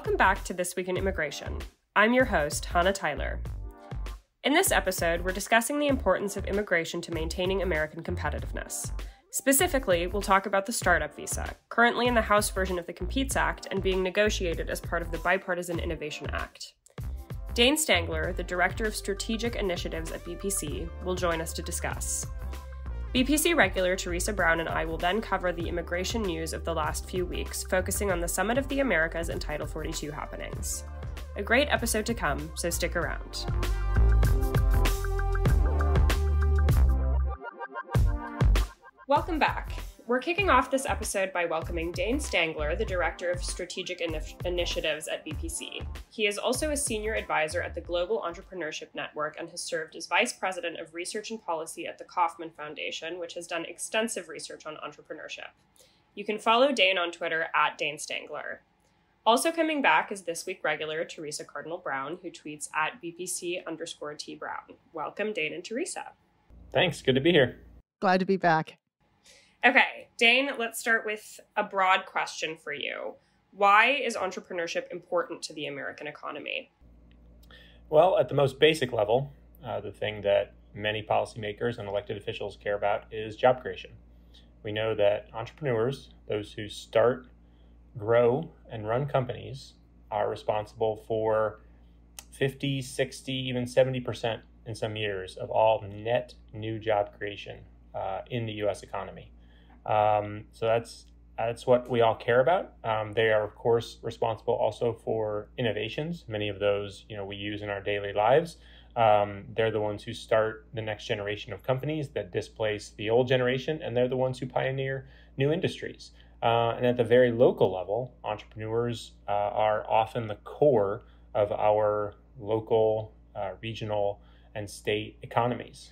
Welcome back to This Week in Immigration. I'm your host, Hannah Tyler. In this episode, we're discussing the importance of immigration to maintaining American competitiveness. Specifically, we'll talk about the startup visa, currently in the House version of the Competitiveness Act and being negotiated as part of the Bipartisan Innovation Act. Dane Stangler, the Director of Strategic Initiatives at BPC, will join us to discuss. BPC regular Theresa Brown and I will then cover the immigration news of the last few weeks, focusing on the Summit of the Americas and Title 42 happenings. A great episode to come, so stick around. Welcome back. We're kicking off this episode by welcoming Dane Stangler, the Director of Strategic Initiatives at BPC. He is also a Senior Advisor at the Global Entrepreneurship Network and has served as Vice President of Research and Policy at the Kauffman Foundation, which has done extensive research on entrepreneurship. You can follow Dane on Twitter at Dane Stangler. Also coming back is This Week regular Theresa Brown, who tweets at BPC_T Brown. Welcome, Dane and Theresa. Thanks. Good to be here. Glad to be back. Okay, Dane, let's start with a broad question for you. Why is entrepreneurship important to the American economy? Well, at the most basic level, the thing that many policymakers and elected officials care about is job creation. We know that entrepreneurs, those who start, grow, and run companies, are responsible for 50, 60, even 70% in some years of all net new job creation in the U.S. economy. So that's what we all care about. They are, of course, responsible also for innovations. Many of those, we use in our daily lives. They're the ones who start the next generation of companies that displace the old generation, and they're the ones who pioneer new industries. And at the very local level, entrepreneurs are often the core of our local, regional, and state economies.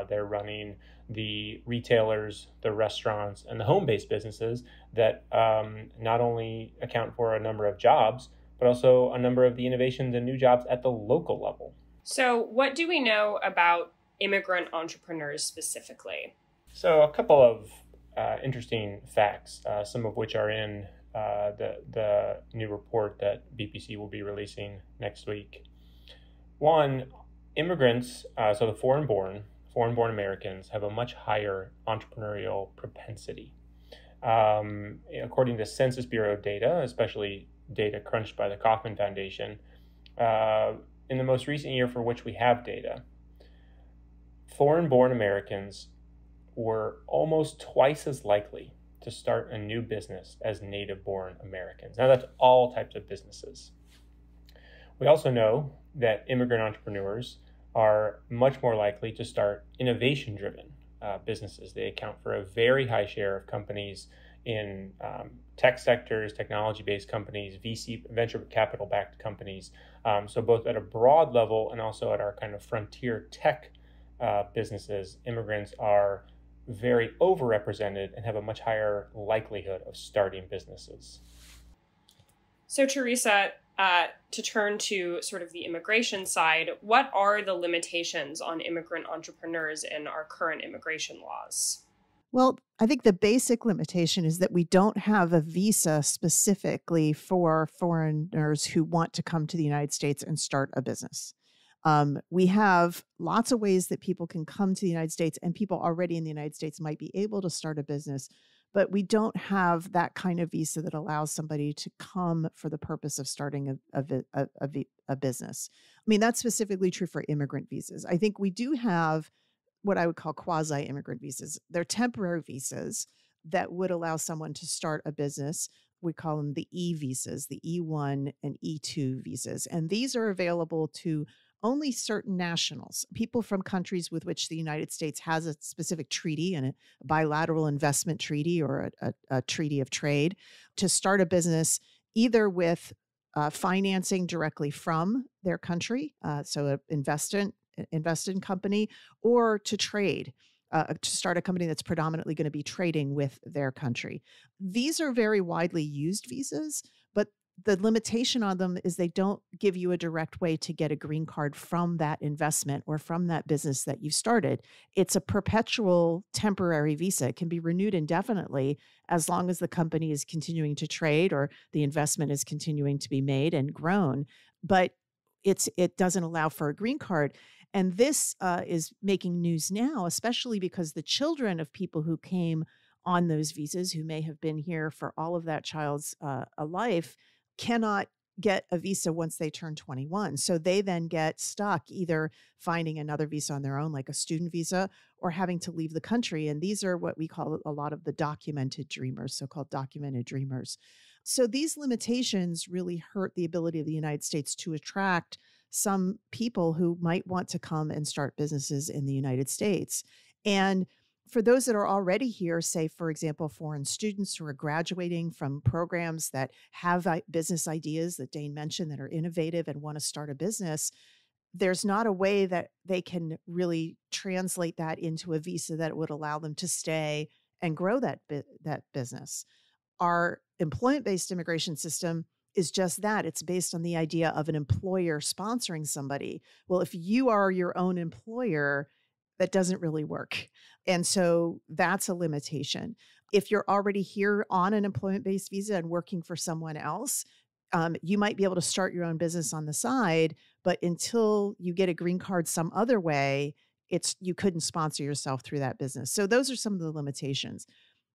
They're running the retailers, the restaurants, and the home-based businesses that not only account for a number of jobs, but also a number of the innovations and new jobs at the local level. So what do we know about immigrant entrepreneurs specifically? So a couple of interesting facts, some of which are in the new report that BPC will be releasing next week. One, immigrants, so the foreign-born Americans have a much higher entrepreneurial propensity. According to Census Bureau data, especially data crunched by the Kauffman Foundation, in the most recent year for which we have data, foreign-born Americans were almost twice as likely to start a new business as native-born Americans. Now, that's all types of businesses. We also know that immigrant entrepreneurs are much more likely to start innovation-driven businesses. They account for a very high share of companies in tech sectors, technology-based companies, VC, venture capital-backed companies. So both at a broad level and also at our kind of frontier tech businesses, immigrants are very overrepresented and have a much higher likelihood of starting businesses. So Theresa, to turn to sort of the immigration side, what are the limitations on immigrant entrepreneurs in our current immigration laws? Well, I think the basic limitation is that we don't have a visa specifically for foreigners who want to come to the United States and start a business. We have lots of ways that people can come to the United States, and people already in the United States might be able to start a business, but we don't have that kind of visa that allows somebody to come for the purpose of starting a business. I mean, that's specifically true for immigrant visas. I think we do have what I would call quasi-immigrant visas. They're temporary visas that would allow someone to start a business. We call them the E visas, the E1 and E2 visas. And these are available to only certain nationals, people from countries with which the United States has a specific treaty and a bilateral investment treaty or a treaty of trade, to start a business either with financing directly from their country, so an invest in company, or to trade, to start a company that's predominantly going to be trading with their country. These are very widely used visas, but the limitation on them is they don't give you a direct way to get a green card from that investment or from that business that you started. It's a perpetual temporary visa. It can be renewed indefinitely as long as the company is continuing to trade or the investment is continuing to be made and grown. But it doesn't allow for a green card. And this is making news now, especially because the children of people who came on those visas, who may have been here for all of that child's life, cannot get a visa once they turn 21. So they then get stuck either finding another visa on their own, like a student visa, or having to leave the country. And these are what we call a lot of the documented dreamers, so-called documented dreamers. So these limitations really hurt the ability of the United States to attract some people who might want to come and start businesses in the United States. And for those that are already here, say, for example, foreign students who are graduating from programs that have business ideas that Dane mentioned that are innovative and want to start a business, there's not a way that they can really translate that into a visa that would allow them to stay and grow that business. Our employment-based immigration system is just that. It's based on the idea of an employer sponsoring somebody. Well, if you are your own employer, that doesn't really work. And so that's a limitation. If you're already here on an employment-based visa and working for someone else, you might be able to start your own business on the side, but until you get a green card some other way, you couldn't sponsor yourself through that business. So those are some of the limitations.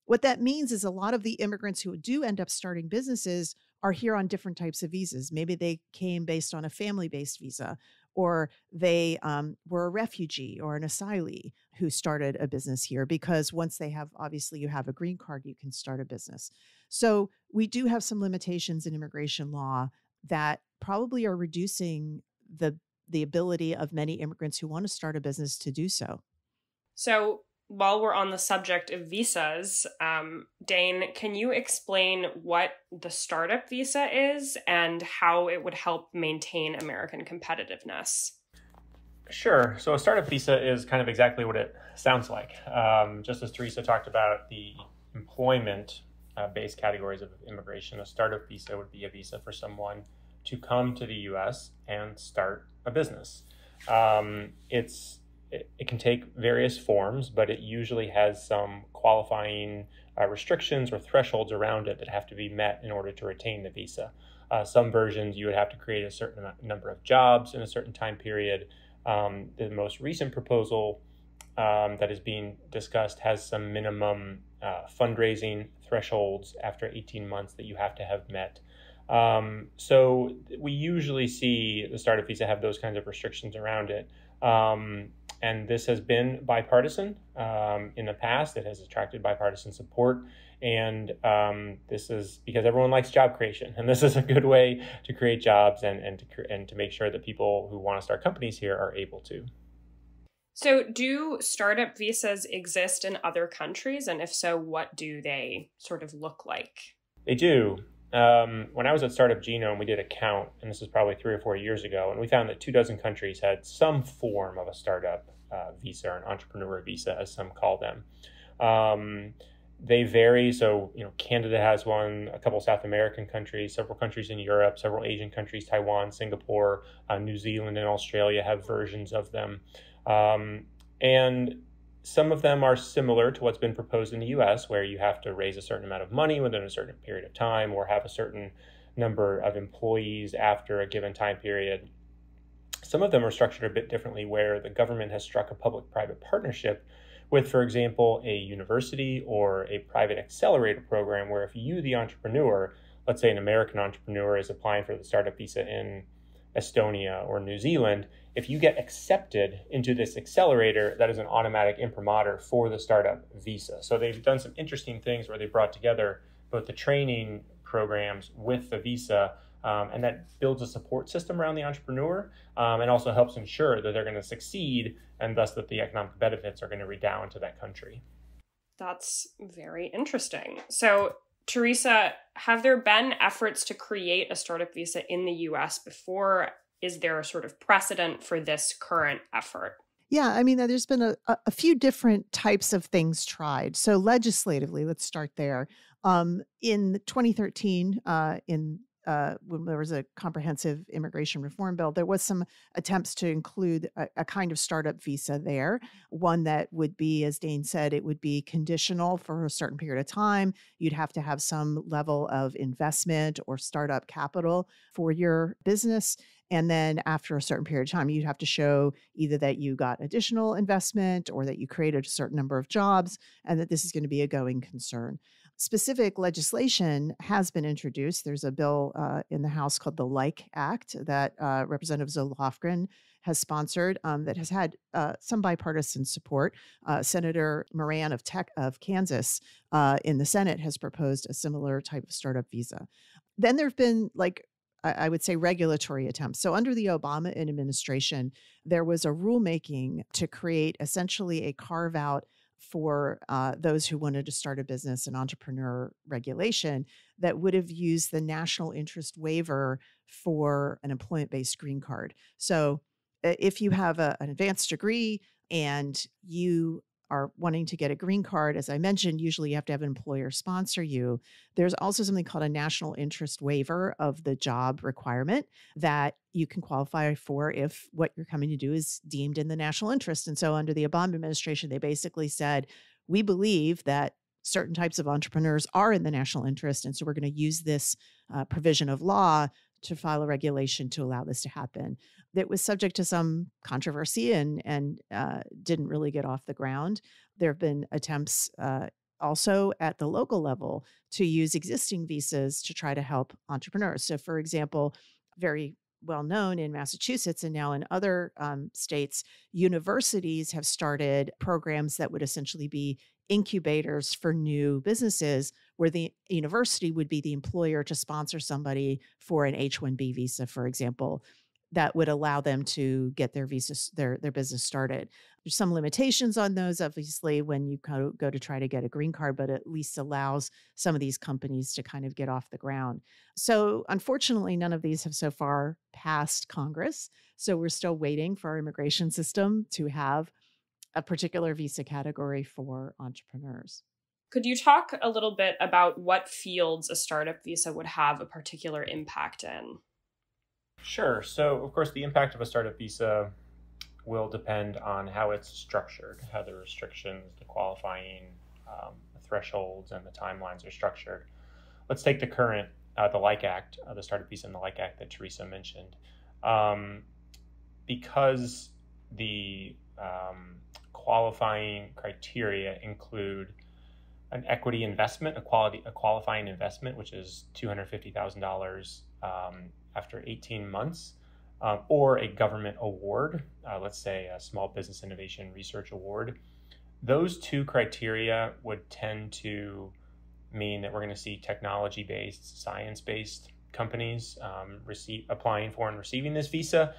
What that means is a lot of the immigrants who do end up starting businesses are here on different types of visas. Maybe they came based on a family-based visa, or they were a refugee or an asylee who started a business here, because once they have, obviously you have a green card, you can start a business. So we do have some limitations in immigration law that probably are reducing the ability of many immigrants who want to start a business to do so. So while we're on the subject of visas, Dane, can you explain what the startup visa is and how it would help maintain American competitiveness? Sure. So a startup visa is kind of exactly what it sounds like. Just as Theresa talked about the employment-based categories of immigration, a startup visa would be a visa for someone to come to the U.S. and start a business. It can take various forms, but it usually has some qualifying restrictions or thresholds around it that have to be met in order to retain the visa. Some versions, you would have to create a certain number of jobs in a certain time period. The most recent proposal that is being discussed has some minimum fundraising thresholds after 18 months that you have to have met. So we usually see the startup visa have those kinds of restrictions around it. And this has been bipartisan in the past. It has attracted bipartisan support. And this is because everyone likes job creation. And this is a good way to create jobs and to make sure that people who want to start companies here are able to. So do startup visas exist in other countries? And if so, what do they sort of look like? They do. When I was at Startup Genome, we did a count, and this is probably 3 or 4 years ago, and we found that 24 countries had some form of a startup visa, or an entrepreneur visa, as some call them. They vary. So, Canada has one, a couple South American countries, several countries in Europe, several Asian countries, Taiwan, Singapore, New Zealand, and Australia have versions of them. And some of them are similar to what's been proposed in the U.S., where you have to raise a certain amount of money within a certain period of time or have a certain number of employees after a given time period. Some of them are structured a bit differently, where the government has struck a public-private partnership with, for example, a university or a private accelerator program, where if you, the entrepreneur, let's say an American entrepreneur is applying for the startup visa in Estonia or New Zealand, if you get accepted into this accelerator, that is an automatic imprimatur for the startup visa. So they've done some interesting things where they brought together both the training programs with the visa, and that builds a support system around the entrepreneur, and also helps ensure that they're going to succeed, and thus that the economic benefits are going to redound to that country. That's very interesting. So, Theresa, have there been efforts to create a startup visa in the U.S. before? Is there a sort of precedent for this current effort? Yeah, I mean, there's been a few different types of things tried. So legislatively, let's start there. In 2013, in when there was a comprehensive immigration reform bill, there was some attempts to include a kind of startup visa there, one that would be, as Dane said, it would be conditional for a certain period of time. You'd have to have some level of investment or startup capital for your business. And then after a certain period of time, you'd have to show either that you got additional investment or that you created a certain number of jobs and that this is going to be a going concern. Specific legislation has been introduced. There's a bill in the House called the Like Act that Representative Zoe Lofgren has sponsored that has had some bipartisan support. Senator Moran of Kansas in the Senate has proposed a similar type of startup visa. Then there have been I would say regulatory attempts. So under the Obama administration, there was a rulemaking to create essentially a carve out for those who wanted to start a business and entrepreneur regulation that would have used the national interest waiver for an employment-based green card. So if you have an advanced degree and you are wanting to get a green card, as I mentioned, usually you have to have an employer sponsor you. There's also something called a national interest waiver of the job requirement that you can qualify for if what you're coming to do is deemed in the national interest. And so under the Obama administration, they basically said, we believe that certain types of entrepreneurs are in the national interest. And so we're going to use this provision of law to file a regulation to allow this to happen. That was subject to some controversy and didn't really get off the ground. There have been attempts also at the local level to use existing visas to try to help entrepreneurs. So for example, very well known in Massachusetts and now in other states, universities have started programs that would essentially be incubators for new businesses where the university would be the employer to sponsor somebody for an H-1B visa, for example, that would allow them to get their business started. There's some limitations on those, obviously, when you go to try to get a green card, but at least allows some of these companies to kind of get off the ground. So unfortunately, none of these have so far passed Congress. So we're still waiting for our immigration system to have a particular visa category for entrepreneurs. Could you talk a little bit about what fields a startup visa would have a particular impact in? Sure. So, of course, the impact of a startup visa will depend on how it's structured, how the restrictions, the qualifying thresholds, and the timelines are structured. Let's take the current, the Like Act, the startup visa and the Like Act that Theresa mentioned. Because the qualifying criteria include an equity investment, a qualifying investment, which is $250,000 after 18 months, or a government award, let's say a Small Business Innovation Research Award. Those two criteria would tend to mean that we're going to see technology-based, science-based companies applying for and receiving this visa,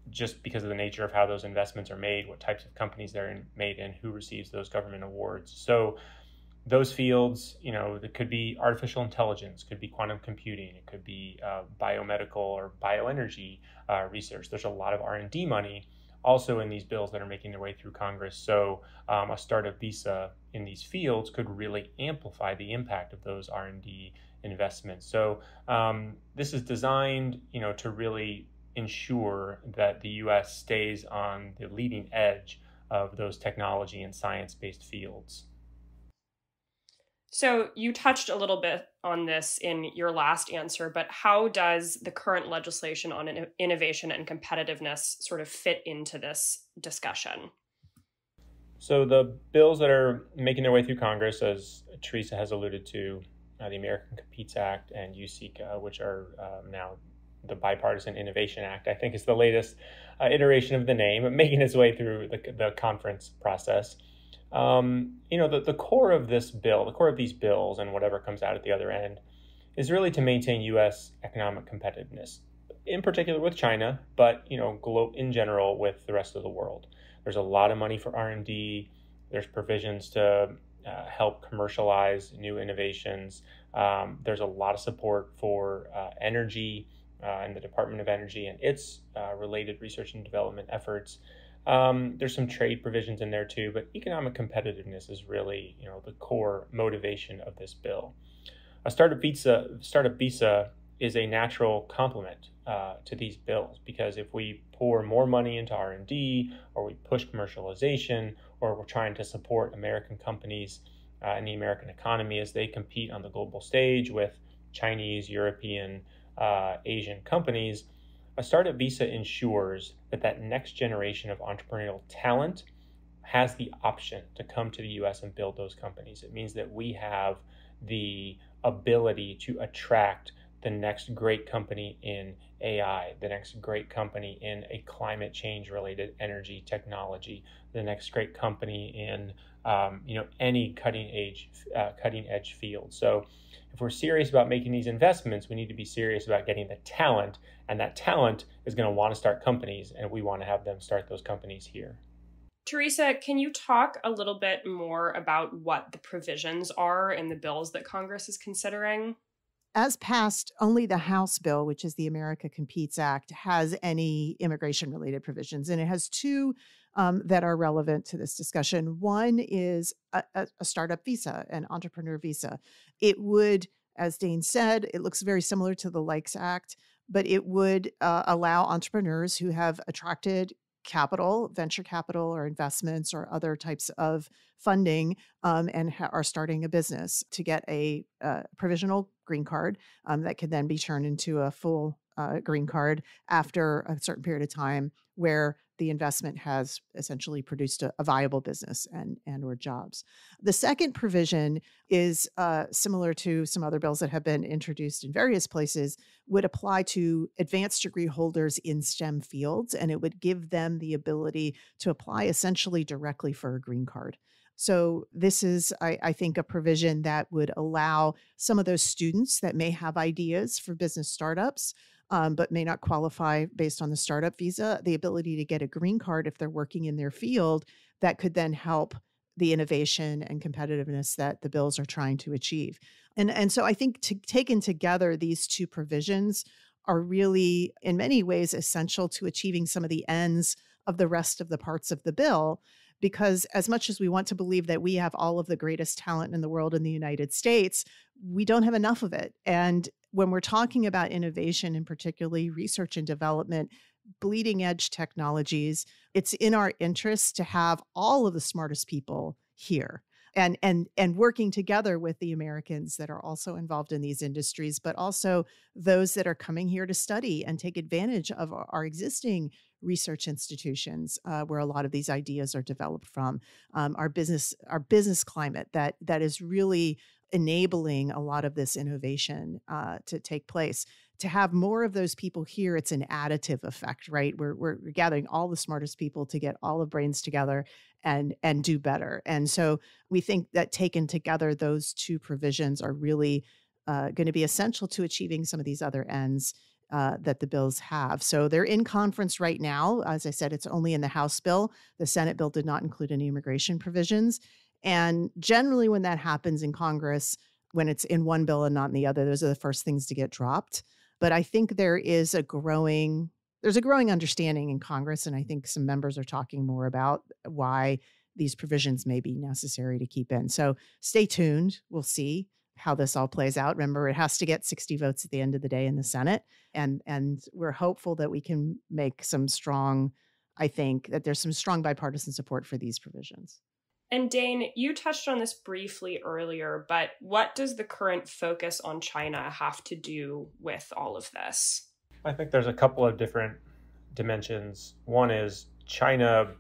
just because of the nature of how those investments are made, what types of companies they're made in, who receives those government awards. So those fields, that could be artificial intelligence, could be quantum computing, it could be biomedical or bioenergy research. There's a lot of R&D money also in these bills that are making their way through Congress. So a startup visa in these fields could really amplify the impact of those R&D investments. So this is designed, to really ensure that the U.S. stays on the leading edge of those technology and science-based fields. So you touched a little bit on this in your last answer, but how does the current legislation on innovation and competitiveness sort of fit into this discussion? So the bills that are making their way through Congress, as Theresa has alluded to, the American Competes Act and USICA, which are now the Bipartisan Innovation Act, I think is the latest iteration of the name, making its way through the conference process. The core of this bill, the core of these bills and whatever comes out at the other end is really to maintain U.S. economic competitiveness, in particular with China, but, in general with the rest of the world. There's a lot of money for R&D. There's provisions to help commercialize new innovations. There's a lot of support for energy and the Department of Energy and its related research and development efforts. There's some trade provisions in there too, but economic competitiveness is really, the core motivation of this bill. A startup visa is a natural complement to these bills, because if we pour more money into R&D, or we push commercialization, or we're trying to support American companies and the American economy as they compete on the global stage with Chinese, European, Asian companies, a startup visa ensures that that next generation of entrepreneurial talent has the option to come to the U.S. and build those companies. It means that we have the ability to attract the next great company in AI, the next great company in a climate change related energy technology, the next great company in any cutting edge field. So if we're serious about making these investments, we need to be serious about getting the talent, and that talent is going to want to start companies, and we want to have them start those companies here. Theresa, can you talk a little bit more about what the provisions are in the bills that Congress is considering? As passed, only the House bill, which is the America Competes Act, has any immigration-related provisions. And it has two that are relevant to this discussion. One is a startup visa, an entrepreneur visa. It would, as Dane said, it looks very similar to the Likes Act, but it would allow entrepreneurs who have attracted capital, venture capital or investments or other types of funding and are starting a business to get a provisional green card that can then be turned into a full green card after a certain period of time where the investment has essentially produced a viable business and or jobs. The second provision is similar to some other bills that have been introduced in various places, would apply to advanced degree holders in STEM fields, and it would give them the ability to apply essentially directly for a green card. So this is, I think, a provision that would allow some of those students that may have ideas for business startups, but may not qualify based on the startup visa, the ability to get a green card if they're working in their field that could then help the innovation and competitiveness that the bills are trying to achieve. And so I think taken together, these two provisions are really, in many ways, essential to achieving some of the ends of the rest of the parts of the bill. Because as much as we want to believe that we have all of the greatest talent in the world in the United States, we don't have enough of it. And when we're talking about innovation, and particularly research and development, bleeding edge technologies, it's in our interest to have all of the smartest people here and working together with the Americans that are also involved in these industries, but also those that are coming here to study and take advantage of our existing research institutions where a lot of these ideas are developed from, our business climate that is really enabling a lot of this innovation to take place. To have more of those people here, it's an additive effect, right? We're gathering all the smartest people to get all the brains together and do better. And so we think that taken together, those two provisions are really going to be essential to achieving some of these other ends that the bills have. So they're in conference right now. As I said, it's only in the House bill. The Senate bill did not include any immigration provisions. And generally when that happens in Congress, when it's in one bill and not in the other, those are the first things to get dropped. But I think there's a growing understanding in Congress, and I think some members are talking more about why these provisions may be necessary to keep in. So stay tuned. We'll see how this all plays out. Remember, it has to get 60 votes at the end of the day in the Senate. And we're hopeful that we can make I think that there's some strong bipartisan support for these provisions. And Dane, you touched on this briefly earlier, but what does the current focus on China have to do with all of this? I think there's a couple of different dimensions. One is China,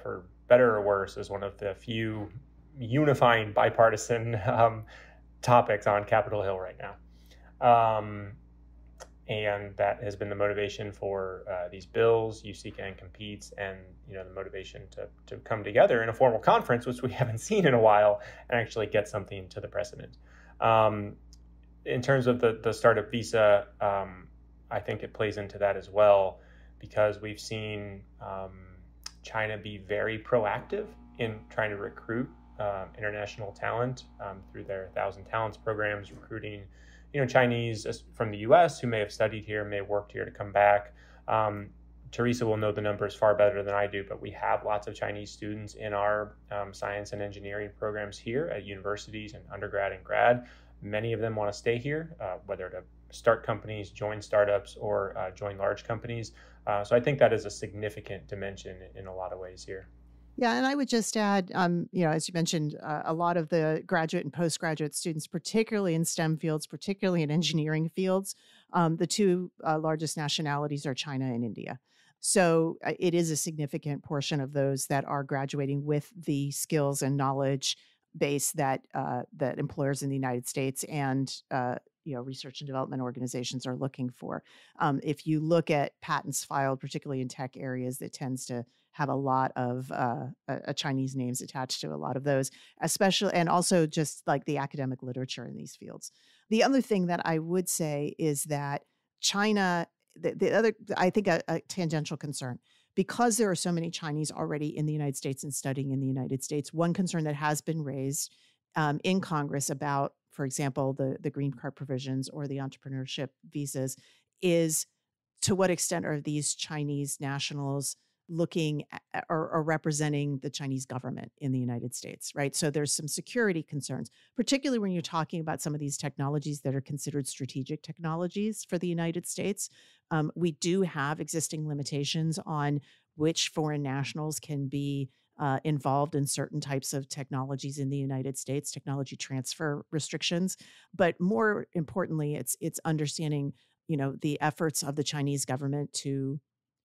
for better or worse, is one of the few unifying bipartisan topics on Capitol Hill right now. And that has been the motivation for these bills, USICA and Competes, and the motivation to come together in a formal conference, which we haven't seen in a while, and actually get something to the president. In terms of the startup visa, I think it plays into that as well, because we've seen China be very proactive in trying to recruit international talent through their 1,000 Talents programs, recruiting Chinese from the U.S. who may have studied here, may have worked here to come back. Theresa will know the numbers far better than I do, but we have lots of Chinese students in our science and engineering programs here at universities and undergrad and grad. Many of them want to stay here, whether to start companies, join startups, or join large companies. So I think that is a significant dimension in a lot of ways here. Yeah, and I would just add, as you mentioned, a lot of the graduate and postgraduate students, particularly in STEM fields, particularly in engineering fields, the two largest nationalities are China and India. So it is a significant portion of those that are graduating with the skills and knowledge base that that employers in the United States and research and development organizations are looking for. If you look at patents filed, particularly in tech areas, that tends to have a lot of Chinese names attached to a lot of those, especially, and also just like the academic literature in these fields. The other thing that I would say is that China, the other, I think a tangential concern, because there are so many Chinese already in the United States and studying in the United States, one concern that has been raised in Congress about, for example, the green card provisions or the entrepreneurship visas is, to what extent are these Chinese nationals looking at, or representing the Chinese government in the United States, right? So there's some security concerns, particularly when you're talking about some of these technologies that are considered strategic technologies for the United States. We do have existing limitations on which foreign nationals can be involved in certain types of technologies in the United States, technology transfer restrictions. But more importantly, it's understanding, the efforts of the Chinese government to,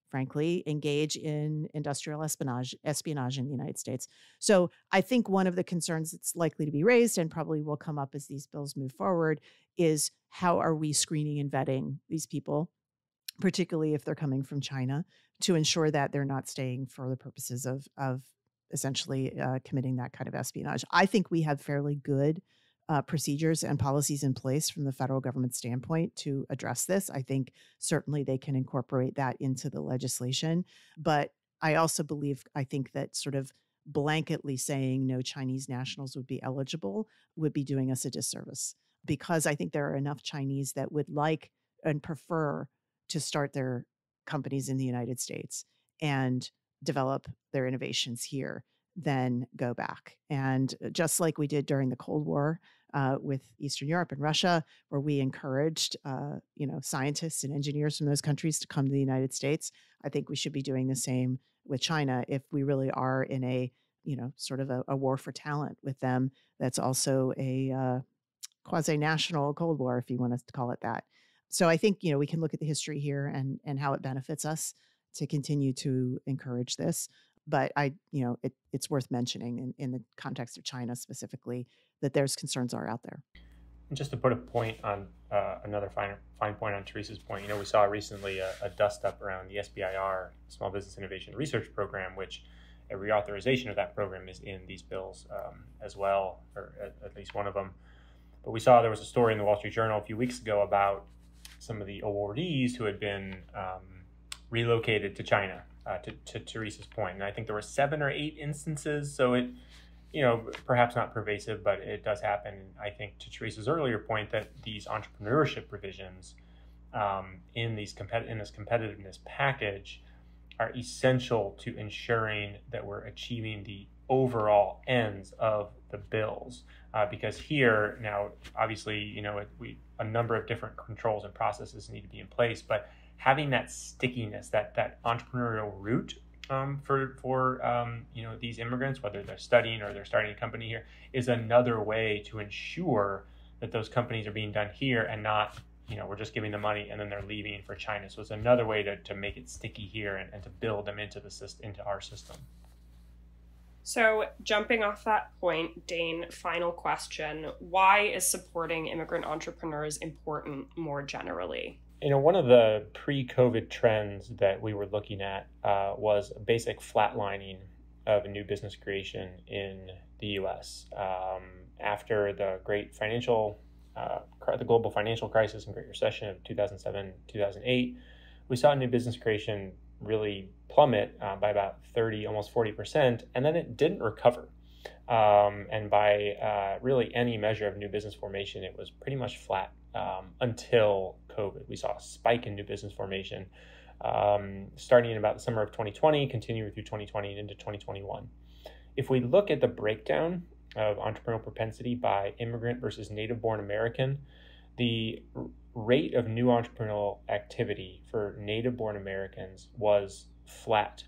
frankly, engage in industrial espionage in the United States. So I think one of the concerns that's likely to be raised and probably will come up as these bills move forward is, how are we screening and vetting these people, particularly if they're coming from China, to ensure that they're not staying for the purposes of essentially committing that kind of espionage. I think we have fairly good procedures and policies in place from the federal government standpoint to address this. I think certainly they can incorporate that into the legislation. But I also I think that sort of blanketly saying no Chinese nationals would be eligible would be doing us a disservice, because I think there are enough Chinese that would like and prefer to start their companies in the United States and develop their innovations here than go back. And just like we did during the Cold War with Eastern Europe and Russia, where we encouraged scientists and engineers from those countries to come to the United States, I think we should be doing the same with China if we really are in a sort of a war for talent with them. That's also a quasi-national Cold War, if you want us to call it that. So I think we can look at the history here and how it benefits us to continue to encourage this. But it's worth mentioning in the context of China specifically that there's concerns are out there. And just to put a point on another fine point on Theresa's point, we saw recently a dust up around the SBIR, Small Business Innovation Research Program, which a reauthorization of that program is in these bills as well, or at least one of them. But we saw there was a story in the Wall Street Journal a few weeks ago about some of the awardees who had been relocated to China, to Theresa's point. And I think there were 7 or 8 instances. So it, perhaps not pervasive, but it does happen. I think to Theresa's earlier point that these entrepreneurship provisions in this competitiveness package are essential to ensuring that we're achieving the overall ends of the bills. Because here now, obviously, a number of different controls and processes need to be in place, but having that stickiness, that entrepreneurial route for these immigrants, whether they're studying or they're starting a company here, is another way to ensure that those companies are being done here and not, we're just giving them money and then they're leaving for China. So it's another way to make it sticky here and to build them into our system. So jumping off that point, Dane, final question. Why is supporting immigrant entrepreneurs important more generally? One of the pre-COVID trends that we were looking at was a basic flatlining of new business creation in the U.S. After the the global financial crisis and Great Recession of 2007, 2008, we saw new business creation really plummet by about 30, almost 40%, and then it didn't recover. And by really any measure of new business formation, it was pretty much flat until COVID. We saw a spike in new business formation starting in about the summer of 2020, continuing through 2020 and into 2021. If we look at the breakdown of entrepreneurial propensity by immigrant versus native-born American, the rate of new entrepreneurial activity for native-born Americans was flat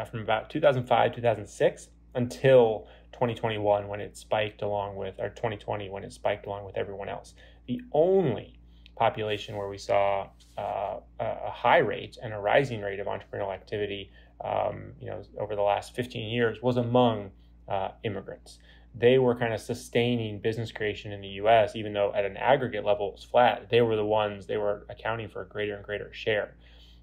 from about 2005, 2006 until 2021 when it spiked along with, or 2020 when it spiked along with everyone else. The only population where we saw a high rate and a rising rate of entrepreneurial activity over the last 15 years was among immigrants. They were kind of sustaining business creation in the U.S., even though at an aggregate level it was flat. They were accounting for a greater and greater share.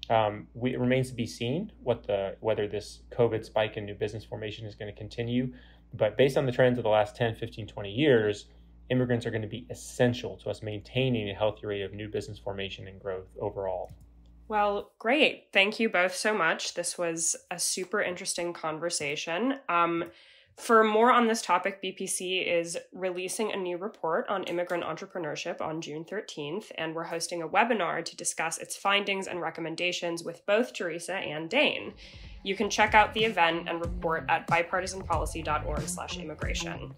It remains to be seen whether this COVID spike in new business formation is going to continue. But based on the trends of the last 10, 15, 20 years, immigrants are going to be essential to us maintaining a healthy rate of new business formation and growth overall. Well, great. Thank you both so much. This was a super interesting conversation. For more on this topic, BPC is releasing a new report on immigrant entrepreneurship on June 13th, and we're hosting a webinar to discuss its findings and recommendations with both Theresa and Dane. You can check out the event and report at bipartisanpolicy.org/immigration.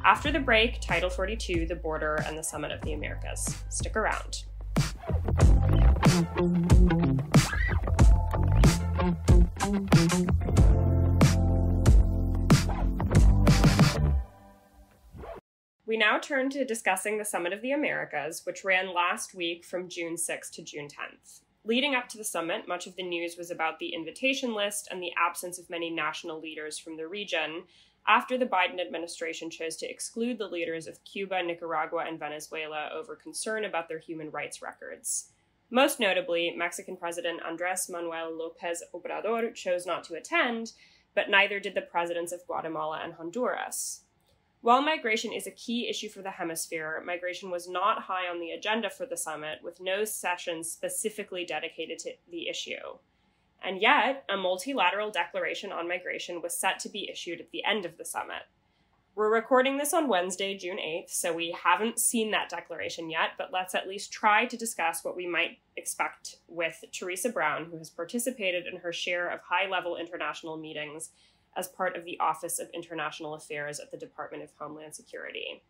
After the break, Title 42, the border, and the Summit of the Americas. Stick around. We now turn to discussing the Summit of the Americas, which ran last week from June 6th to June 10th. Leading up to the summit, much of the news was about the invitation list and the absence of many national leaders from the region, after the Biden administration chose to exclude the leaders of Cuba, Nicaragua, and Venezuela over concern about their human rights records. Most notably, Mexican President Andrés Manuel López Obrador chose not to attend, but neither did the presidents of Guatemala and Honduras. While migration is a key issue for the hemisphere, migration was not high on the agenda for the summit, with no session specifically dedicated to the issue. And yet, a multilateral declaration on migration was set to be issued at the end of the summit. We're recording this on Wednesday, June 8th, so we haven't seen that declaration yet, but let's at least try to discuss what we might expect with Theresa Brown, who has participated in her share of high-level international meetings as part of the Office of International Affairs at the Department of Homeland Security.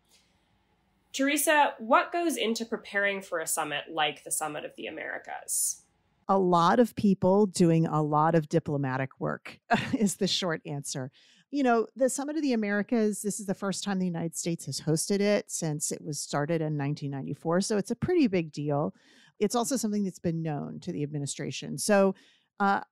Theresa, what goes into preparing for a summit like the Summit of the Americas? A lot of people doing a lot of diplomatic work is the short answer. You know, the Summit of the Americas, this is the first time the United States has hosted it since it was started in 1994. So it's a pretty big deal. It's also something that's been known to the administration. So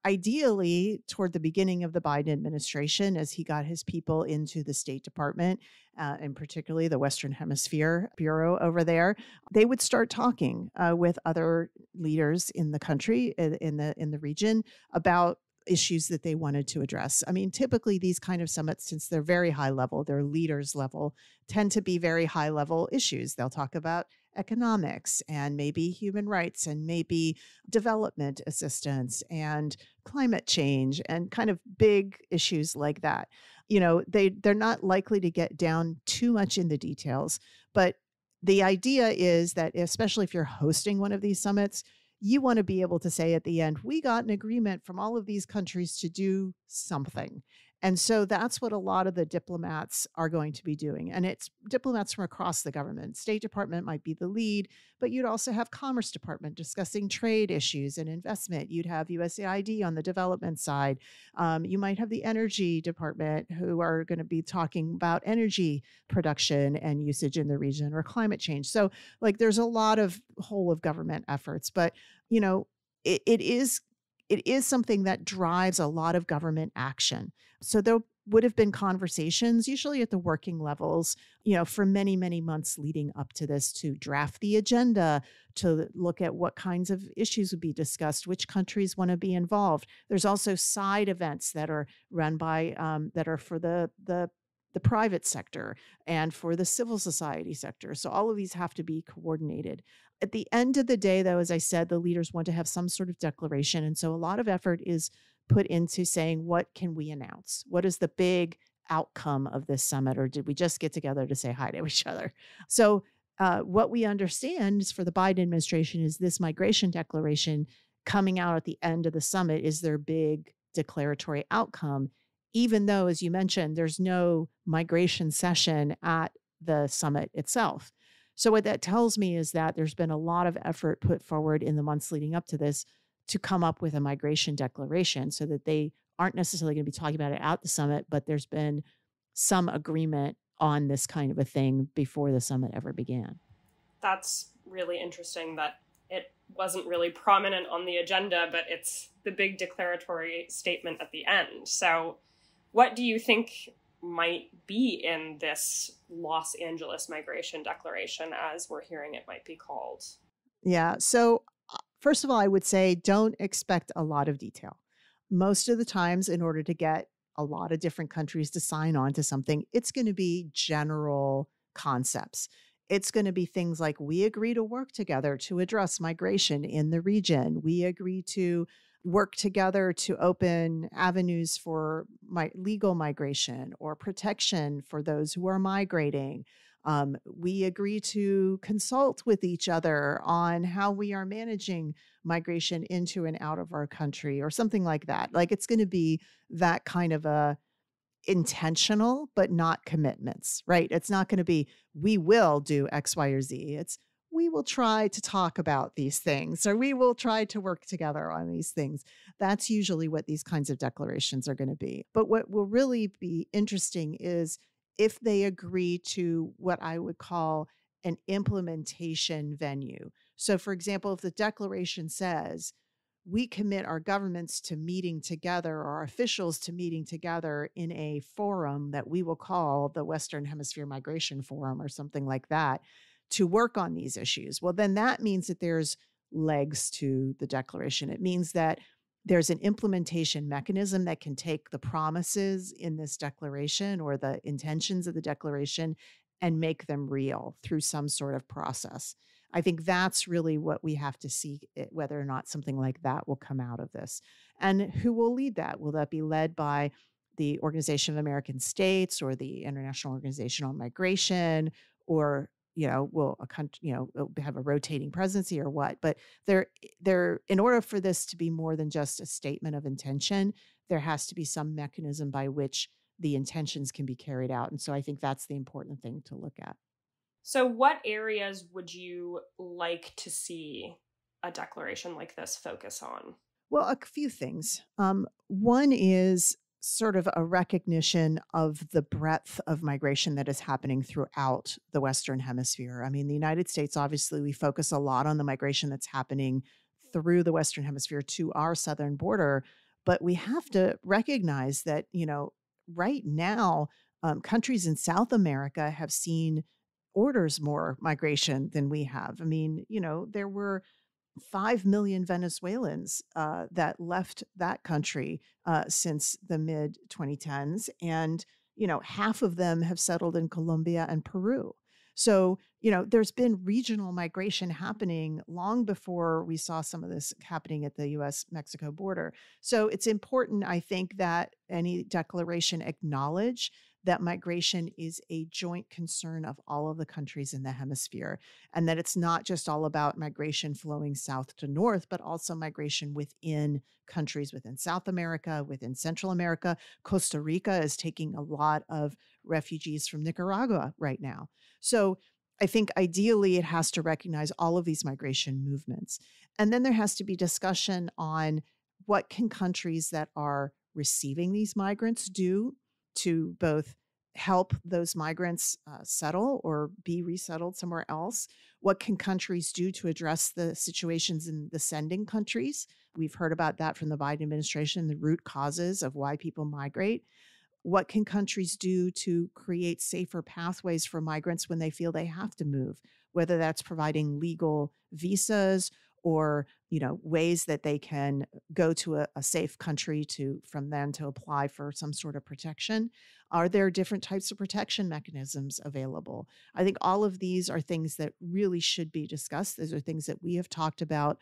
ideally, toward the beginning of the Biden administration, as he got his people into the State Department, and particularly the Western Hemisphere Bureau over there, they would start talking with other leaders in the country, in the region, about issues that they wanted to address. I mean, typically these kind of summits, since they're very high level, they're leaders level, tend to be very high level issues. They'll talk about economics and maybe human rights and maybe development assistance and climate change and kind of big issues like that. You know, they're not likely to get down too much in the details, but the idea is that especially if you're hosting one of these summits, you want to be able to say at the end, we got an agreement from all of these countries to do something. And so that's what a lot of the diplomats are going to be doing. And it's diplomats from across the government. State Department might be the lead, but you'd also have Commerce Department discussing trade issues and investment. You'd have USAID on the development side. You might have the Energy Department who are going to be talking about energy production and usage in the region or climate change. So like there's a lot of whole of government efforts, but you know, it is something that drives a lot of government action. So there would have been conversations, usually at the working levels, you know, for many, many months leading up to this to draft the agenda, to look at what kinds of issues would be discussed, which countries want to be involved. There's also side events that are run by, that are for the private sector and for the civil society sector. So all of these have to be coordinated. At the end of the day, though, as I said, the leaders want to have some sort of declaration. And so a lot of effort is put into saying, what can we announce? What is the big outcome of this summit? Or did we just get together to say hi to each other? So what we understand is for the Biden administration is this migration declaration coming out at the end of the summit is their big declaratory outcome. even though, as you mentioned, there's no migration session at the summit itself. So what that tells me is that there's been a lot of effort put forward in the months leading up to this to come up with a migration declaration so that they aren't necessarily going to be talking about it at the summit, but there's been some agreement on this kind of a thing before the summit ever began. That's really interesting that it wasn't really prominent on the agenda, but it's the big declaratory statement at the end. So what do you think might be in this Los Angeles Migration Declaration, as we're hearing it might be called? Yeah. So first of all, I would say don't expect a lot of detail. Most of the times, in order to get a lot of different countries to sign on to something, it's going to be general concepts. It's going to be things like, we agree to work together to address migration in the region. We agree to work together to open avenues for legal migration or protection for those who are migrating. We agree to consult with each other on how we are managing migration into and out of our country or something like that. Like, it's going to be that kind of a intentional, but not commitments, right? It's not going to be, we will do X, Y, or Z. It's, we will try to talk about these things, or we will try to work together on these things. That's usually what these kinds of declarations are going to be. But what will really be interesting is if they agree to what I would call an implementation venue. So, for example, if the declaration says, we commit our governments to meeting together, or our officials to meeting together in a forum that we will call the Western Hemisphere Migration Forum or something like that, to work on these issues. Well, then that means that there's legs to the declaration. It means that there's an implementation mechanism that can take the promises in this declaration or the intentions of the declaration and make them real through some sort of process. I think that's really what we have to see, whether or not something like that will come out of this. And who will lead that? Will that be led by the Organization of American States or the International Organization on Migration, or will a country have a rotating presidency or what? But there in order for this to be more than just a statement of intention, there has to be some mechanism by which the intentions can be carried out. And so I think that's the important thing to look at. So what areas would you like to see a declaration like this focus on? Well, a few things. One is sort of a recognition of the breadth of migration that is happening throughout the Western Hemisphere. I mean, the United States, obviously, we focus a lot on the migration that's happening through the Western Hemisphere to our southern border, but we have to recognize that, right now, countries in South America have seen orders more migration than we have. I mean, there were 5 million Venezuelans that left that country since the mid 2010s. And, half of them have settled in Colombia and Peru. So, there's been regional migration happening long before we saw some of this happening at the US-Mexico border. So it's important, I think, that any declaration acknowledge that migration is a joint concern of all of the countries in the hemisphere, and that it's not just all about migration flowing south to north, but also migration within countries within South America, within Central America. Costa Rica is taking a lot of refugees from Nicaragua right now. So I think ideally it has to recognize all of these migration movements. And then there has to be discussion on what can countries that are receiving these migrants do to both help those migrants settle or be resettled somewhere else. What can countries do to address the situations in the sending countries? We've heard about that from the Biden administration, the root causes of why people migrate. What can countries do to create safer pathways for migrants when they feel they have to move, whether that's providing legal visas or ways that they can go to a safe country from then to apply for some sort of protection? Are there different types of protection mechanisms available? I think all of these are things that really should be discussed. These are things that we have talked about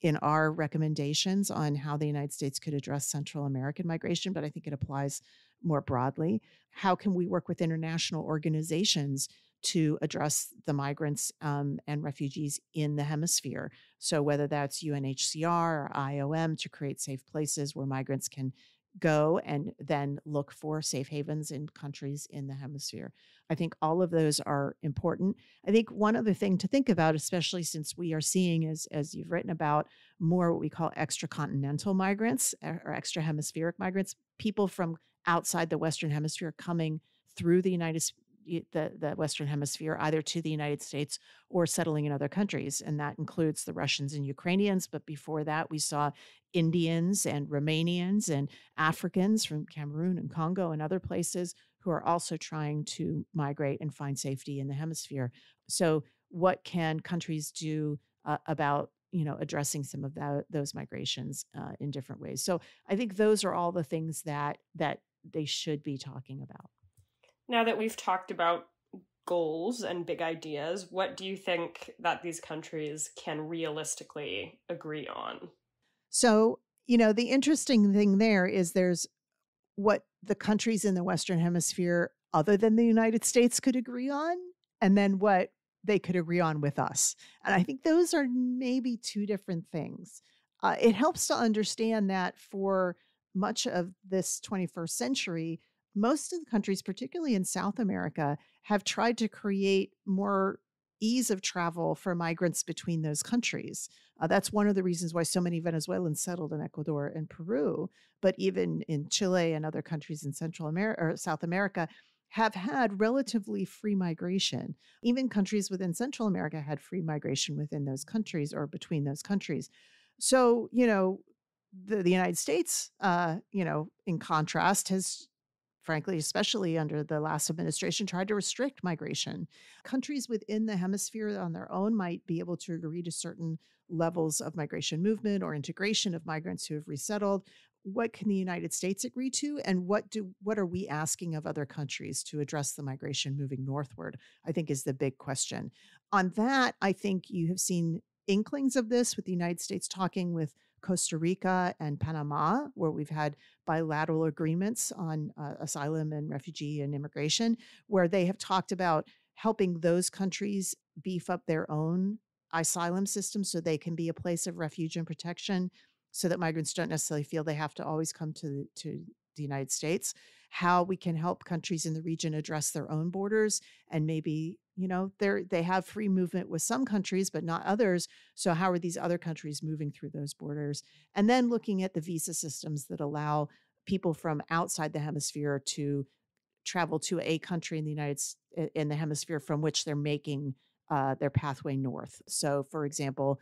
in our recommendations on how the United States could address Central American migration, but I think it applies more broadly. How can we work with international organizations to address the migrants and refugees in the hemisphere? So whether that's UNHCR or IOM, to create safe places where migrants can go and then look for safe havens in countries in the hemisphere. I think all of those are important. I think one other thing to think about, especially since we are seeing, as you've written about, more what we call extracontinental migrants or extra hemispheric migrants, people from outside the Western Hemisphere coming through the Western Hemisphere, either to the United States or settling in other countries. And that includes the Russians and Ukrainians. But before that, we saw Indians and Romanians and Africans from Cameroon and Congo and other places who are also trying to migrate and find safety in the hemisphere. So what can countries do about addressing some of those migrations in different ways? So I think those are all the things that they should be talking about. Now that we've talked about goals and big ideas, what do you think that these countries can realistically agree on? So, the interesting thing there is there's what the countries in the Western Hemisphere, other than the United States, could agree on, and then what they could agree on with us. And I think those are maybe two different things. It helps to understand that for much of this 21st century, most of the countries, particularly in South America, have tried to create more ease of travel for migrants between those countries. That's one of the reasons why so many Venezuelans settled in Ecuador and Peru, but even in Chile and other countries in Central America or South America have had relatively free migration. Even countries within Central America had free migration within those countries or between those countries. So, the United States, in contrast, has frankly, especially under the last administration, tried to restrict migration. Countries within the hemisphere on their own might be able to agree to certain levels of migration movement or integration of migrants who have resettled. What can the United States agree to? And what are we asking of other countries to address the migration moving northward, I think is the big question. On that, I think you have seen inklings of this with the United States talking with Costa Rica and Panama, where we've had bilateral agreements on asylum and refugee and immigration, where they have talked about helping those countries beef up their own asylum system so they can be a place of refuge and protection, so that migrants don't necessarily feel they have to always come to the United States. How we can help countries in the region address their own borders, and maybe they have free movement with some countries but not others. So how are these other countries moving through those borders? And then looking at the visa systems that allow people from outside the hemisphere to travel to a country in the hemisphere from which they're making their pathway north. So, for example,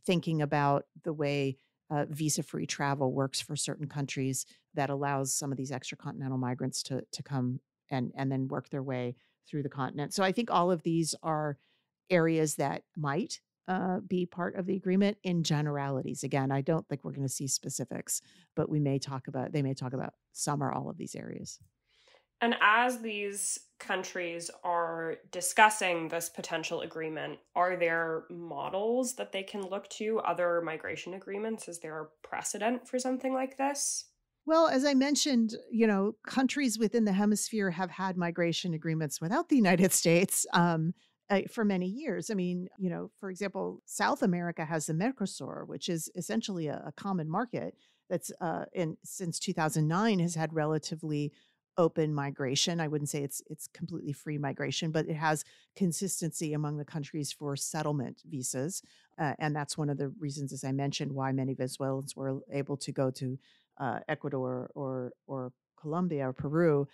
thinking about the way visa-free travel works for certain countries that allows some of these extracontinental migrants to come and then work their way through the continent. So I think all of these are areas that might be part of the agreement in generalities. Again, I don't think we're going to see specifics, but they may talk about some or all of these areas. And as these countries are discussing this potential agreement, are there models that they can look to, other migration agreements? Is there a precedent for something like this? Well, as I mentioned, countries within the hemisphere have had migration agreements without the United States for many years. I mean, for example, South America has the Mercosur, which is essentially a common market that's since 2009 has had relatively open migration. I wouldn't say it's completely free migration, but it has consistency among the countries for settlement visas. And that's one of the reasons, as I mentioned, why many Venezuelans were able to go to Ecuador or Colombia or Peru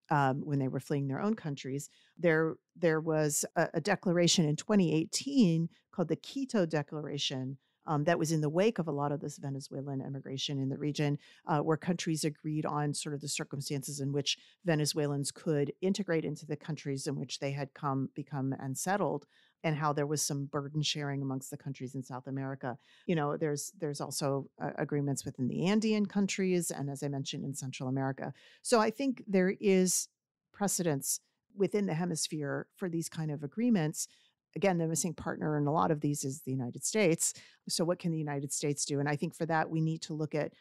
when they were fleeing their own countries. There was a declaration in 2018 called the Quito Declaration that was in the wake of a lot of this Venezuelan immigration in the region, where countries agreed on sort of the circumstances in which Venezuelans could integrate into the countries in which they had become and settled, and how there was some burden sharing amongst the countries in South America. There's also agreements within the Andean countries, and as I mentioned, in Central America. So I think there is precedence within the hemisphere for these kind of agreements. Again, the missing partner in a lot of these is the United States. So what can the United States do? And I think for that, we need to look at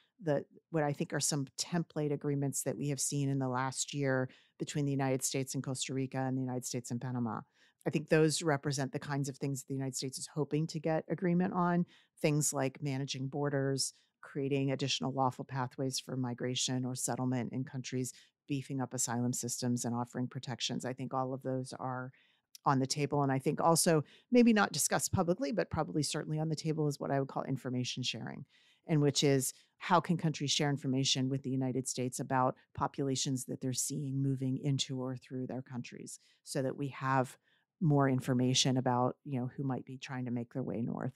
what I think are some template agreements that we have seen in the last year between the United States and Costa Rica and the United States and Panama. I think those represent the kinds of things that the United States is hoping to get agreement on, things like managing borders, creating additional lawful pathways for migration or settlement in countries, beefing up asylum systems and offering protections. I think all of those are on the table. And I think also maybe not discussed publicly, but probably certainly on the table is what I would call information sharing, and which is how can countries share information with the United States about populations that they're seeing moving into or through their countries, so that we have more information about, who might be trying to make their way north.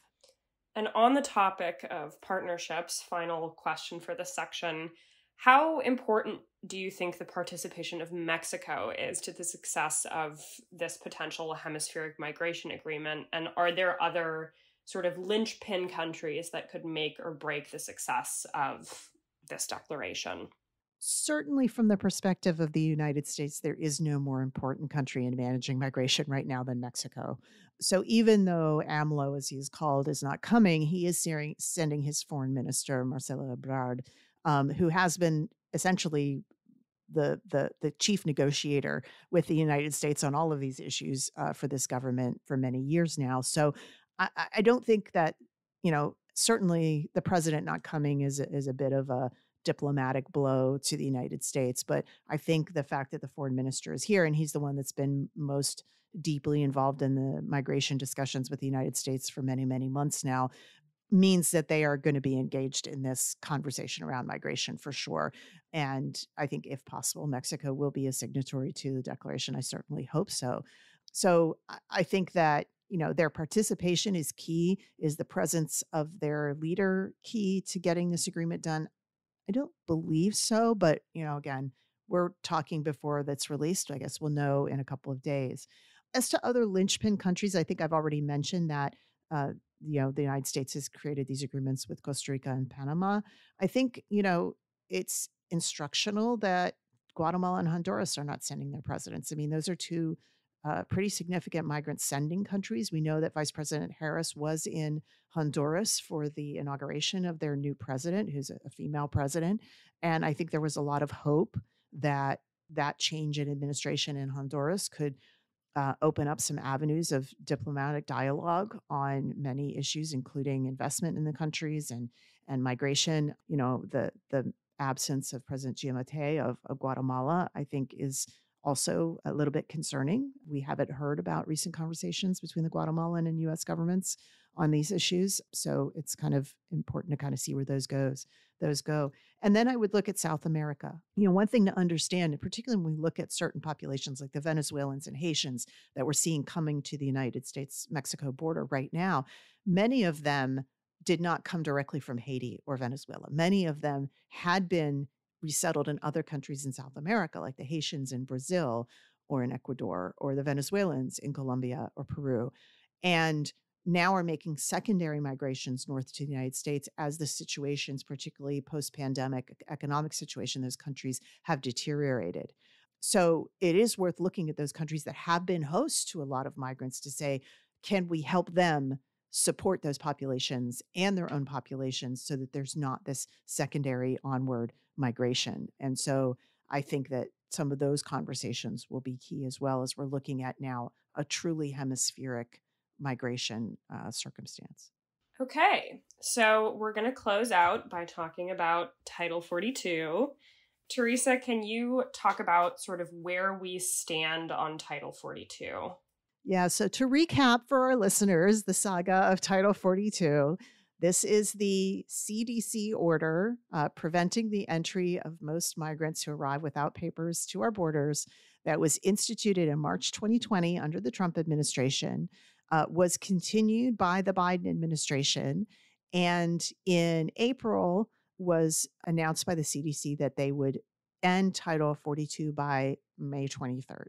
And on the topic of partnerships, final question for this section, how important do you think the participation of Mexico is to the success of this potential hemispheric migration agreement? And are there other sort of linchpin countries that could make or break the success of this declaration? Certainly, from the perspective of the United States, there is no more important country in managing migration right now than Mexico. So even though AMLO, as he is called, is not coming, he is sending his foreign minister, Marcelo Ebrard, who has been essentially the chief negotiator with the United States on all of these issues for this government for many years now. So I don't think that, certainly the president not coming is a bit of a diplomatic blow to the United States. But I think the fact that the foreign minister is here, and he's the one that's been most deeply involved in the migration discussions with the United States for many, many months now, means that they are going to be engaged in this conversation around migration for sure. And I think if possible, Mexico will be a signatory to the declaration. I certainly hope so. So I think that, their participation is key. Is the presence of their leader key to getting this agreement done? I don't believe so, but, again, we're talking before that's released. I guess we'll know in a couple of days. As to other linchpin countries, I think I've already mentioned that, the United States has created these agreements with Costa Rica and Panama. I think, it's instructional that Guatemala and Honduras are not sending their presidents. I mean, those are two pretty significant migrant sending countries. We know that Vice President Harris was in Honduras for the inauguration of their new president, who's a female president. And I think there was a lot of hope that that change in administration in Honduras could open up some avenues of diplomatic dialogue on many issues, including investment in the countries and migration. The absence of President Giammattei of Guatemala, I think, is also a little bit concerning. We haven't heard about recent conversations between the Guatemalan and U.S. governments on these issues. So it's kind of important to kind of see where those go. And then I would look at South America. One thing to understand, and particularly when we look at certain populations like the Venezuelans and Haitians that we're seeing coming to the United States-Mexico border right now, many of them did not come directly from Haiti or Venezuela. Many of them had been resettled in other countries in South America, like the Haitians in Brazil or in Ecuador, or the Venezuelans in Colombia or Peru. And now are making secondary migrations north to the United States as the situations, particularly post-pandemic economic situation, those countries have deteriorated. So it is worth looking at those countries that have been hosts to a lot of migrants to say, can we help them support those populations and their own populations so that there's not this secondary onward migration? And so I think that some of those conversations will be key, as well as we're looking at now a truly hemispheric migration circumstance. Okay, so we're going to close out by talking about Title 42. Theresa, can you talk about sort of where we stand on Title 42? Yeah, so to recap for our listeners, the saga of Title 42, this is the CDC order preventing the entry of most migrants who arrive without papers to our borders that was instituted in March 2020 under the Trump administration, was continued by the Biden administration, and in April was announced by the CDC that they would end Title 42 by May 23rd.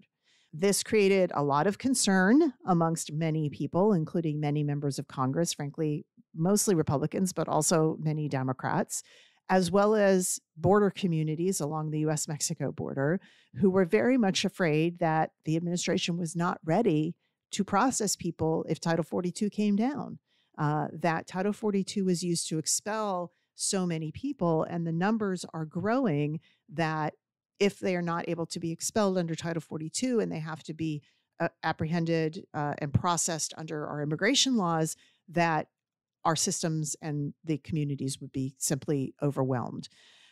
This created a lot of concern amongst many people, including many members of Congress, frankly, mostly Republicans, but also many Democrats, as well as border communities along the U.S.-Mexico border, who were very much afraid that the administration was not ready to process people if Title 42 came down. That Title 42 was used to expel so many people, and the numbers are growing, that if they are not able to be expelled under Title 42 and they have to be apprehended and processed under our immigration laws, that our systems and the communities would be simply overwhelmed.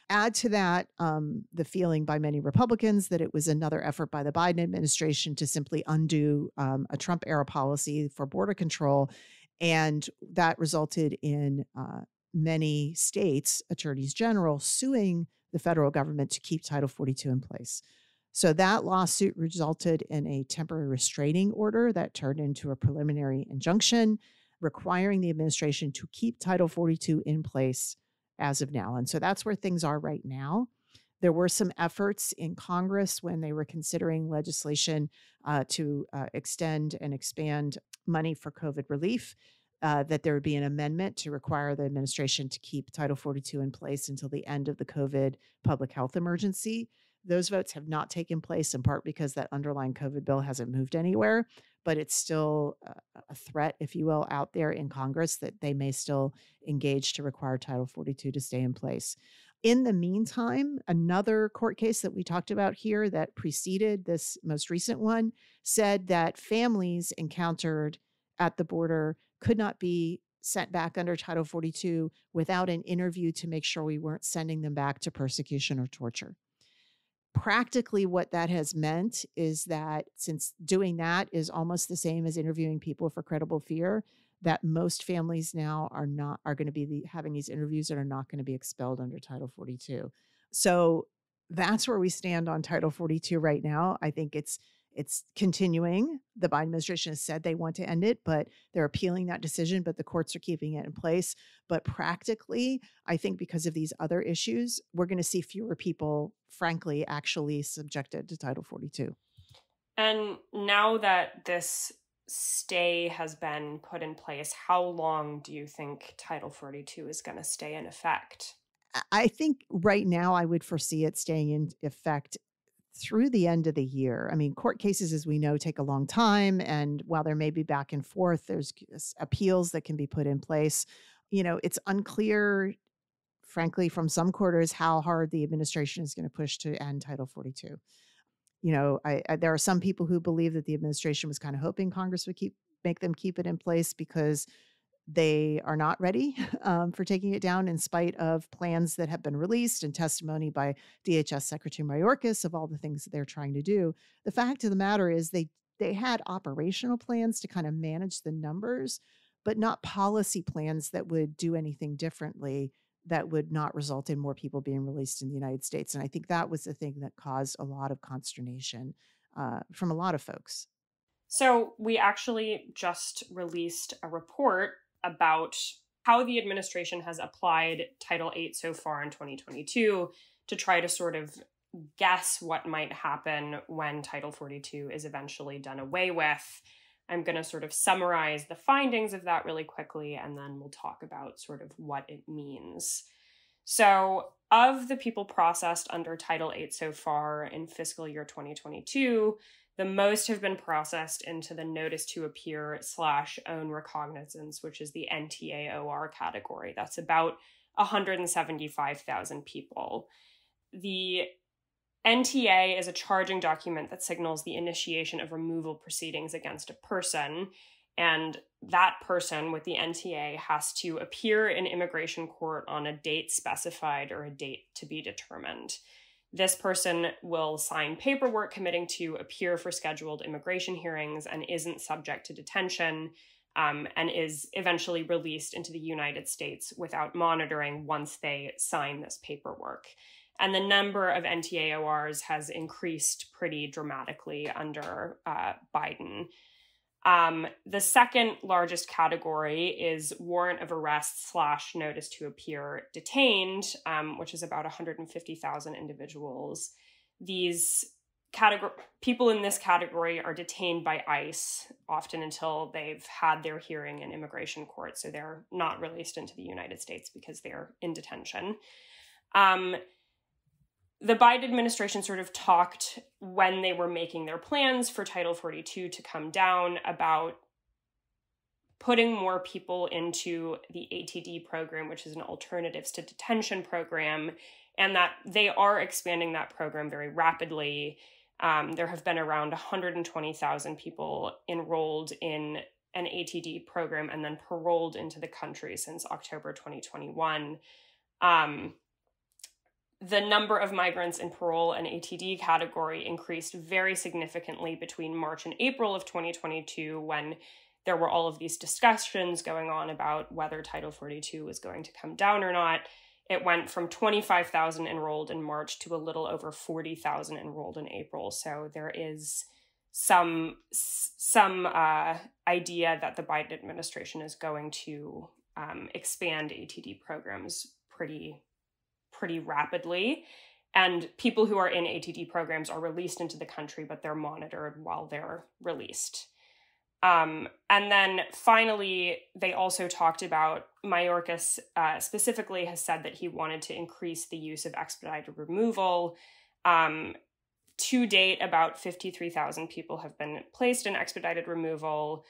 Add to that the feeling by many Republicans that it was another effort by the Biden administration to simply undo a Trump-era policy for border control. And that resulted in many states' attorneys general suing the federal government to keep Title 42 in place. So that lawsuit resulted in a temporary restraining order that turned into a preliminary injunction requiring the administration to keep Title 42 in place as of now. And so that's where things are right now. There were some efforts in Congress when they were considering legislation to extend and expand money for COVID relief, that there would be an amendment to require the administration to keep Title 42 in place until the end of the COVID public health emergency. Those votes have not taken place, in part because that underlying COVID bill hasn't moved anywhere, but it's still a threat, if you will, out there in Congress that they may still engage to require Title 42 to stay in place. In the meantime, another court case that we talked about here that preceded this most recent one said that families encountered at the border could not be sent back under Title 42 without an interview to make sure we weren't sending them back to persecution or torture. Practically, what that has meant is that since doing that is almost the same as interviewing people for credible fear, that most families now are going to be having these interviews and are not going to be expelled under Title 42. So that's where we stand on Title 42 right now. I think it's continuing. The Biden administration has said they want to end it, but they're appealing that decision, but the courts are keeping it in place. But practically, I think because of these other issues, we're going to see fewer people, frankly, actually subjected to Title 42. And now that this stay has been put in place, how long do you think Title 42 is going to stay in effect? I think right now I would foresee it staying in effect through the end of the year. I mean, court cases, as we know, take a long time. And while there may be back and forth, there's appeals that can be put in place. It's unclear, frankly, from some quarters, how hard the administration is going to push to end Title 42. There are some people who believe that the administration was kind of hoping Congress would make them keep it in place because they are not ready for taking it down in spite of plans that have been released and testimony by DHS Secretary Mayorkas of all the things that they're trying to do. The fact of the matter is they had operational plans to kind of manage the numbers, but not policy plans that would do anything differently that would not result in more people being released in the United States. And I think that was the thing that caused a lot of consternation from a lot of folks. So we actually just released a report about how the administration has applied Title VIII so far in 2022 to try to sort of guess what might happen when Title 42 is eventually done away with. I'm going to sort of summarize the findings of that really quickly, and then we'll talk about sort of what it means. So, of the people processed under Title VIII so far in fiscal year 2022, the most have been processed into the Notice to Appear / Own Recognizance, which is the NTAOR category. That's about 175,000 people. The NTA is a charging document that signals the initiation of removal proceedings against a person, and that person with the NTA has to appear in immigration court on a date specified or a date to be determined. This person will sign paperwork committing to appear for scheduled immigration hearings and isn't subject to detention, and is eventually released into the United States without monitoring once they sign this paperwork. And the number of NTAORs has increased pretty dramatically under Biden. The second largest category is warrant of arrest / notice to appear detained, which is about 150,000 individuals. These people in this category are detained by ICE, often until they've had their hearing in immigration court. So they're not released into the United States because they're in detention. The Biden administration sort of talked when they were making their plans for Title 42 to come down about putting more people into the ATD program, which is an alternatives to detention program, and that they are expanding that program very rapidly. There have been around 120,000 people enrolled in an ATD program and then paroled into the country since October 2021. The number of migrants in parole and ATD category increased very significantly between March and April of 2022, when there were all of these discussions going on about whether Title 42 was going to come down or not. It went from 25,000 enrolled in March to a little over 40,000 enrolled in April. So there is some idea that the Biden administration is going to expand ATD programs pretty rapidly. And people who are in ATD programs are released into the country, but they're monitored while they're released. And then finally, they also talked about, Mayorkas specifically has said that he wanted to increase the use of expedited removal. To date, about 53,000 people have been placed in expedited removal.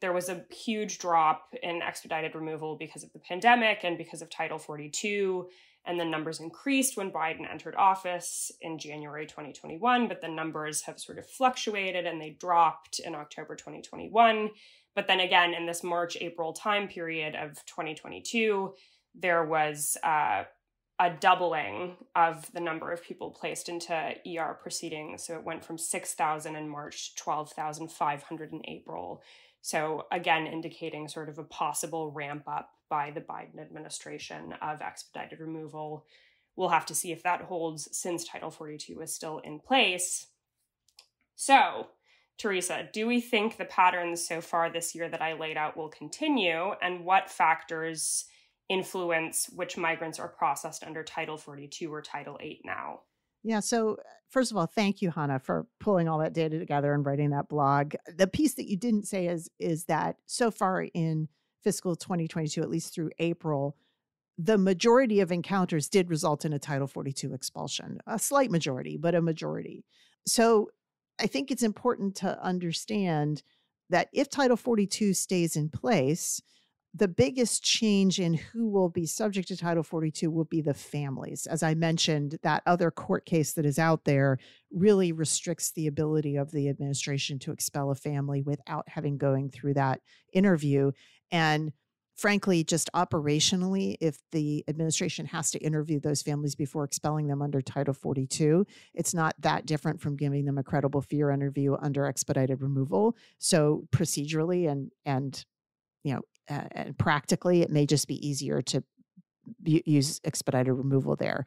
There was a huge drop in expedited removal because of the pandemic and because of Title 42. And the numbers increased when Biden entered office in January 2021, but the numbers have sort of fluctuated and they dropped in October 2021. But then again, in this March-April time period of 2022, there was a doubling of the number of people placed into ER proceedings. So it went from 6,000 in March to 12,500 in April. So again, indicating sort of a possible ramp up by the Biden administration of expedited removal. We'll have to see if that holds since Title 42 is still in place. So, Theresa, do we think the patterns so far this year that I laid out will continue? And what factors influence which migrants are processed under Title 42 or Title 8 now? Yeah. So first of all, thank you, Hannah, for pulling all that data together and writing that blog. The piece that you didn't say is that so far in fiscal 2022, at least through April, the majority of encounters did result in a Title 42 expulsion, a slight majority, but a majority. So I think it's important to understand that if Title 42 stays in place, the biggest change in who will be subject to Title 42 will be the families. As I mentioned, that other court case that is out there really restricts the ability of the administration to expel a family without having going through that interview. And frankly, just operationally, if the administration has to interview those families before expelling them under Title 42, it's not that different from giving them a credible fear interview under expedited removal. So procedurally and practically, it may just be easier to use expedited removal there,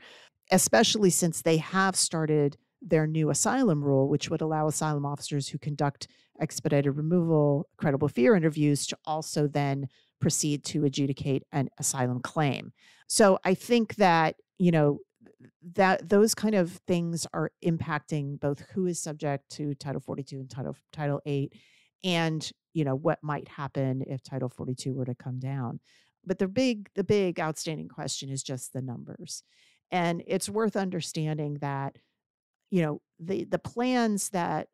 especially since they have started their new asylum rule, which would allow asylum officers who conduct expedited removal credible fear interviews to also then proceed to adjudicate an asylum claim. So I think that, that those kind of things are impacting both who is subject to Title 42 and Title 8 and what might happen if Title 42 were to come down. But the big outstanding question is just the numbers. And it's worth understanding that, the plans that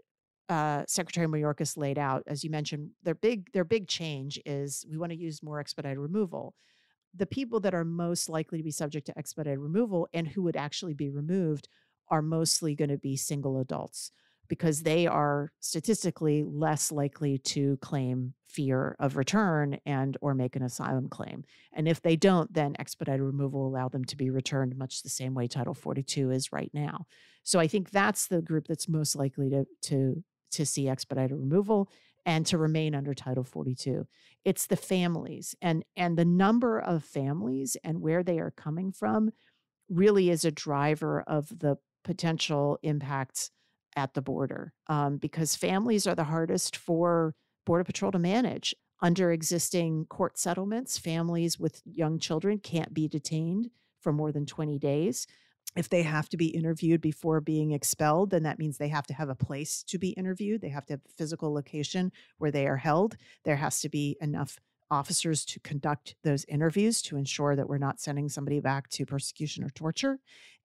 Secretary Mayorkas laid out, as you mentioned, their big change is we want to use more expedited removal. The people that are most likely to be subject to expedited removal and who would actually be removed are mostly going to be single adults, because they are statistically less likely to claim fear of return and or make an asylum claim. And if they don't, then expedited removal will allow them to be returned much the same way Title 42 is right now. So I think that's the group that's most likely to see expedited removal and to remain under Title 42. It's the families, and the number of families and where they are coming from really is a driver of the potential impacts at the border, because families are the hardest for Border Patrol to manage. Under existing court settlements, families with young children can't be detained for more than 20 days. If they have to be interviewed before being expelled, then that means they have to have a place to be interviewed. They have to have a physical location where they are held. There has to be enough officers to conduct those interviews to ensure that we're not sending somebody back to persecution or torture.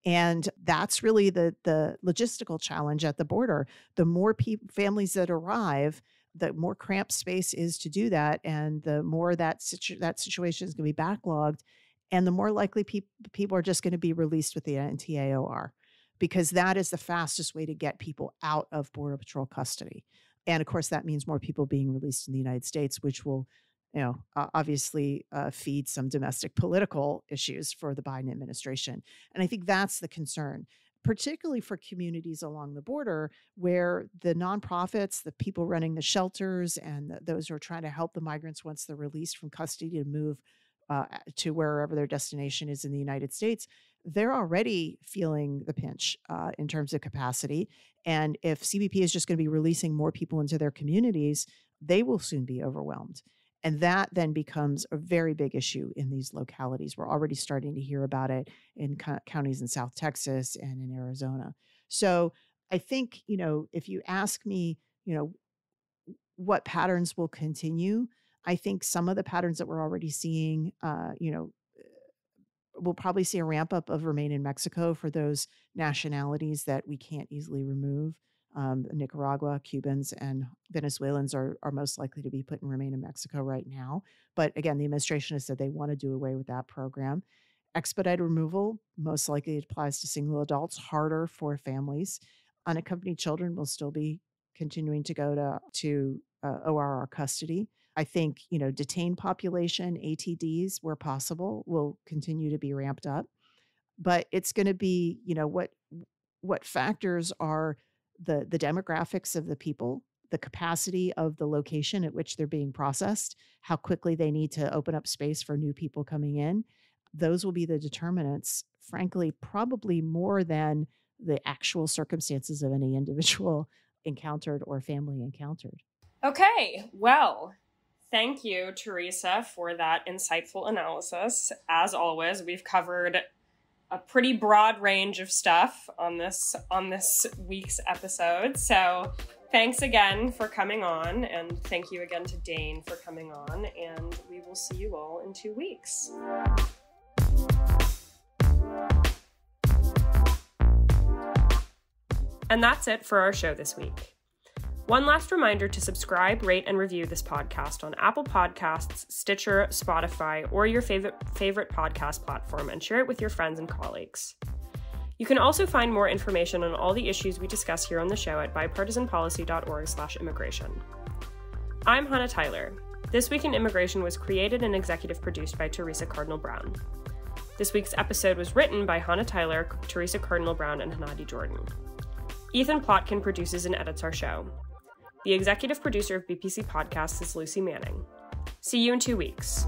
And that's really the logistical challenge at the border. The more families that arrive, the more cramped space is to do that, and the more that situation is going to be backlogged, and the more likely people are just going to be released with the NTAOR, because that is the fastest way to get people out of Border Patrol custody. And of course, that means more people being released in the United States, which will, obviously feed some domestic political issues for the Biden administration. And I think that's the concern, particularly for communities along the border where the nonprofits, the people running the shelters, and those who are trying to help the migrants once they're released from custody to move to wherever their destination is in the United States, they're already feeling the pinch in terms of capacity. And if CBP is just going to be releasing more people into their communities, they will soon be overwhelmed. And that then becomes a very big issue in these localities. We're already starting to hear about it in counties in South Texas and in Arizona. So I think, if you ask me, what patterns will continue, I think some of the patterns that we're already seeing, we'll probably see a ramp up of Remain in Mexico for those nationalities that we can't easily remove. Nicaragua, Cubans, and Venezuelans are most likely to be put in Remain in Mexico right now. But again, the administration has said they want to do away with that program. Expedited removal, most likely it applies to single adults, harder for families. Unaccompanied children will still be continuing to go to ORR custody. I think, detained population, ATDs, where possible, will continue to be ramped up. But it's going to be, what factors are the demographics of the people, the capacity of the location at which they're being processed, how quickly they need to open up space for new people coming in. Those will be the determinants, frankly, probably more than the actual circumstances of any individual encountered or family encountered. Okay, well, thank you, Theresa, for that insightful analysis. As always, we've covered a pretty broad range of stuff on this week's episode. So thanks again for coming on, and thank you again to Dane for coming on, and we will see you all in 2 weeks. And that's it for our show this week. One last reminder to subscribe, rate, and review this podcast on Apple Podcasts, Stitcher, Spotify, or your favorite podcast platform, and share it with your friends and colleagues. You can also find more information on all the issues we discuss here on the show at bipartisanpolicy.org/immigration. I'm Hannah Tyler. This Week in Immigration was created and executive produced by Theresa Brown. This week's episode was written by Hannah Tyler, Theresa Brown, and Hanadi Jordan. Ethan Plotkin produces and edits our show. The executive producer of BPC Podcasts is Lucy Manning. See you in 2 weeks.